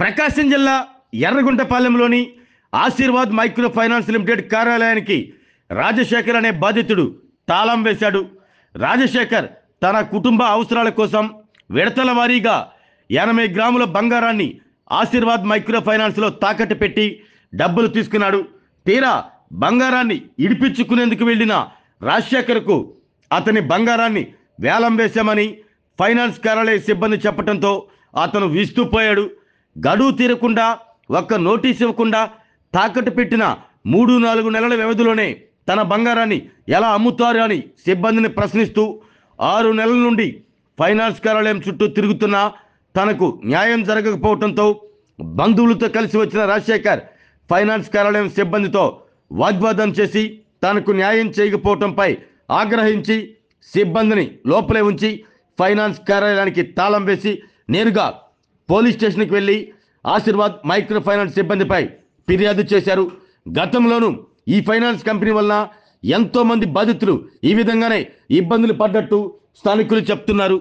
ప్రకాశం జిల్లా ఎర్రగుంటపాలెంలోని Aashirvaad micro finance limited కార్యాలయానికి రాజశేఖర్ అనే బాధితుడు తాళం వేశాడు. రాజశేఖర్ తన కుటుంబ అవసరాల కోసం విడతల వారీగా 80 గ్రాముల బంగారాన్ని ఆశీర్వాద్ మైక్రో ఫైనాన్స్లో తాకట్టు పెట్టి డబ్బులు తీసుకున్నాడు. తీరా బంగారాన్ని ఇడిపించుకునేందుకు వెళ్ళిన రాజశేఖర్కు అతని బంగారాన్ని వేలం వేశామని ఫైనాన్స్ కార్యాలయ సిబ్బంది చెప్పడంతో అతను విస్తుపోయాడు. గడువు తీరకుండా ఒక్క నోటీస్ ఇవ్వకుండా తాకట్టు పెట్టిన 3-4 నెలల వ్యవధిలోనే తన బంగారాన్ని ఎలా అమ్ముతారు అని సిబ్బందిని ప్రశ్నిస్తూ 6 నెలల నుండి ఫైనాన్స్ కార్యాలయం చుట్టూ తిరుగుతున్నా తనకు న్యాయం జరగకపోవడంతో బంధువులతో కలిసి వచ్చిన రాజశేఖర్ ఫైనాన్స్ కార్యాలయం సిబ్బందితో వాగ్వాదం చేసి తనకు న్యాయం చేయకపోవడంపై ఆగ్రహించి సిబ్బందిని లోపలే ఉంచి ఫైనాన్స్ కార్యాలయానికి తాళం వేసి నేరుగా పోలీస్ స్టేషన్కి వెళ్ళి ఆశీర్వాద్ మైక్రో ఫైనాన్స్ సిబ్బందిపై ఫిర్యాదు చేశారు. గతంలోనూ ఈ ఫైనాన్స్ కంపెనీ వలన ఎంతో మంది బాధితులు ఈ విధంగానే ఇబ్బందులు పడ్డట్టు స్థానికులు చెప్తున్నారు.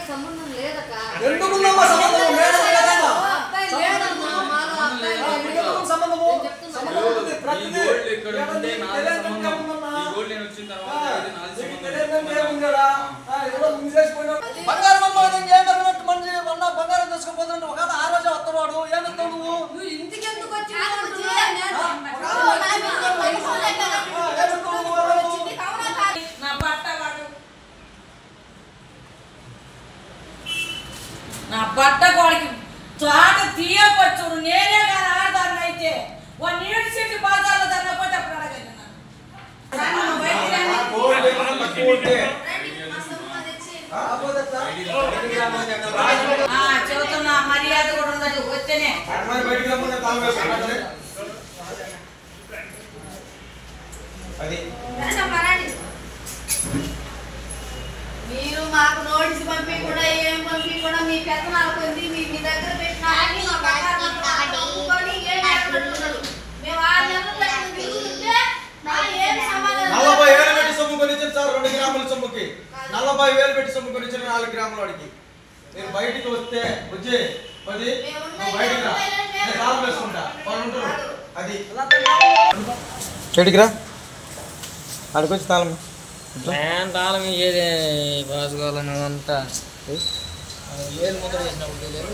సంబంధం లేదక్క బంగారం తీసుకుపోతుంటే ఒక ఆ రోజే వస్తున్నాడు. ఏమిస్తావు నువ్వు ఇంటికెందుకు వచ్చి నా బట్ట కోడికి చాట తీయపచ్చుడు నేనే కానీ ఆడదాన్ని అయితే నీటి చెట్టు బాజార్లో తగ్గపోతే అప్పుడు అడగండి. చెబుతున్నా మర్యాద కూడా ఉండదు వస్తేనే మీరు మాకు నోటీసు పంపి కూడా ఏం పంపి కూడా మీ పెత్తనాలు పొంది మీ దగ్గర పెట్టిన 40,000 పెట్టి సొమ్ము కొనిచ్చారు సార్. 2 గ్రాముల సొమ్ముకి 40,000 పెట్టి సొమ్ము కొనిచ్చారు 4 గ్రాముల వాడికి. నేను బయటికి వస్తే వచ్చి 10 బయటికి రా తాళం వేసుకుంటా అది చెడికిరా అడికొచ్చి తాళం తాళం ఏది బాసుకోవాలని అంతా ఏది ముద్ర చేసినప్పుడు తెలియదు.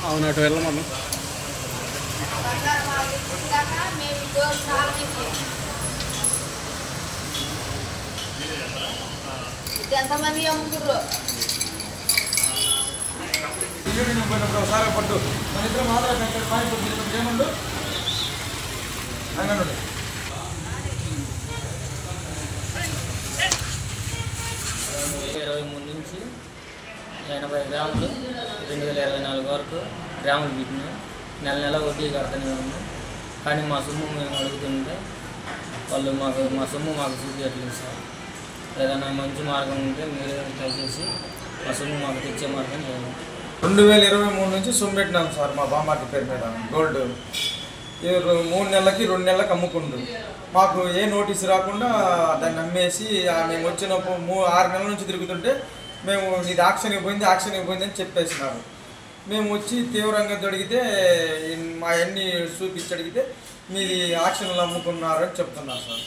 అవును అటు వెళ్ళమను ఎంతమంది అమ్ముతుర్రు ఒకసారి పట్టు మన ఇద్దరు మాత్రం ఏమండు అన్నాడు. 23 నుంచి 80 గ్రాములు 2024 వరకు గ్రాములు పెట్టినా నెల వడ్డీ కడతానే ఉన్నాం. కానీ మా సొమ్ము మేము అడుగుతుంటే వాళ్ళు మా సొమ్ము మాకు చూపించట్లేదు సార్. ఏదైనా మంచి మార్గం ఉంటే మీరే దయచేసి మా సొమ్ము మాకు తెచ్చే మార్గం లేదు. 2023 నుంచి సొమ్ము పెట్టినాం సార్ మా బామ్మాటి పేరు మీద గోల్డ్. 3 నెలలకి 2 నెలలకు అమ్ముకుంటు మాకు ఏ నోటీసు రాకుండా దాన్ని అమ్మేసి మేము వచ్చినప్పుడు 6 నెలల నుంచి తిరుగుతుంటే మేము ఇది ఆక్షన్ ఇవ్వబోయింది అని చెప్పేసినారు. మేము వచ్చి తీవ్రంగా దొడిగితే మా అన్ని చూపించి అడిగితే మీది ఆక్షన్లు అమ్ముకున్నారు అని చెప్తున్నారు సార్.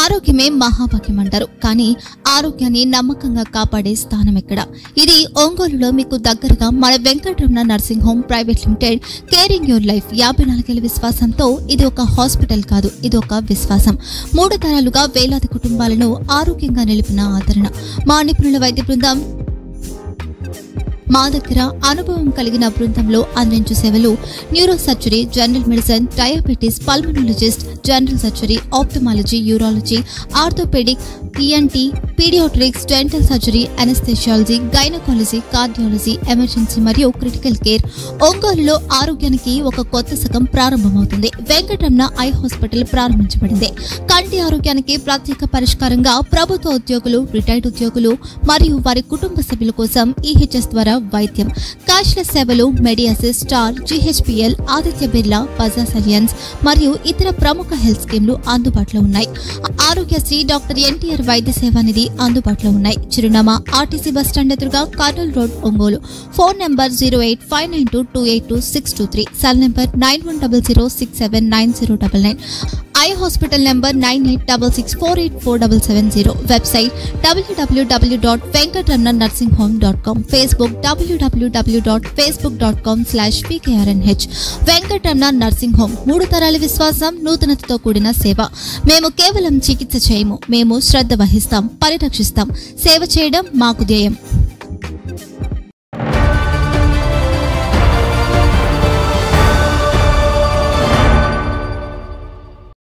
ఆరోగ్యమే మహాభాగ్యం అంటారు. కానీ ఆరోగ్యాన్ని నమ్మకంగా కాపాడే స్థానం ఎక్కడ? ఇది ఒంగోలులో మీకు దగ్గరగా మన Venkataramana nursing home private limited caring your life 54 ఏళ్ల విశ్వాసంతో ఇది ఒక హాస్పిటల్ కాదు, ఇది ఒక విశ్వాసం. 3 తరాలుగా వేలాది కుటుంబాలను ఆరోగ్యంగా నిలిపిన ఆదరణ. మా నిపుణుల వైద్య బృందం మా దగ్గర అనుభవం కలిగిన బృందంలో అందించే సేవలు neuro surgery, general medicine, diabetes, pulmonologist, general surgery, ophthalmology, urology, orthopaedic, ENT, paediatrics, dental surgery, anaesthesiology, gynaecology, cardiology, emergency మరియు క్రిటికల్ కేర్. ఒంగోలులో ఆరోగ్యానికి ఒక కొత్త శకం ప్రారంభమవుతుంది. వెంకటరమణ ఐ హాస్పిటల్ ప్రారంభించబడింది. కంటి ఆరోగ్యానికి ప్రత్యేక పరిష్కారంగా ప్రభుత్వ ఉద్యోగులు, రిటైర్డ్ ఉద్యోగులు మరియు వారి కుటుంబ సభ్యుల కోసం ఈహెచ్ఎస్ ద్వారా వైద్యం, క్యాష్లెస్ సేవలు, మెడియాసిస్, స్టార్, జీహెచ్పీఎల్, ఆదిత్య బిర్లా, బజాజ్ అలియన్స్ మరియు ఇతర ప్రముఖ హెల్త్ స్కీమ్లు అందుబాటులో ఉన్నాయి. ఆరోగ్యశ్రీ, డాక్టర్ ఎన్టీఆర్ వైద్య సేవా నిధి అందుబాటులో ఉన్నాయి. చిరునామా ఆర్టీసీ బస్టాండ్ ఎదురుగా, Kurnool road, Ongole. Phone number 08592282623, cell number 9100679099, eye hospital number 9866484770, website www.venkatramannursing.com, Facebook www.facebook.com/vkrnh. Venkataramana nursing home, 3 తరాల విశ్వాసం, నూతనతతో కూడిన సేవ. మేము కేవలం చికిత్స చేయము, మేము శ్రద్ధ వహిస్తాం, పరిరక్షిస్తాం. సేవ చేయడం మాకు ధ్యేయం.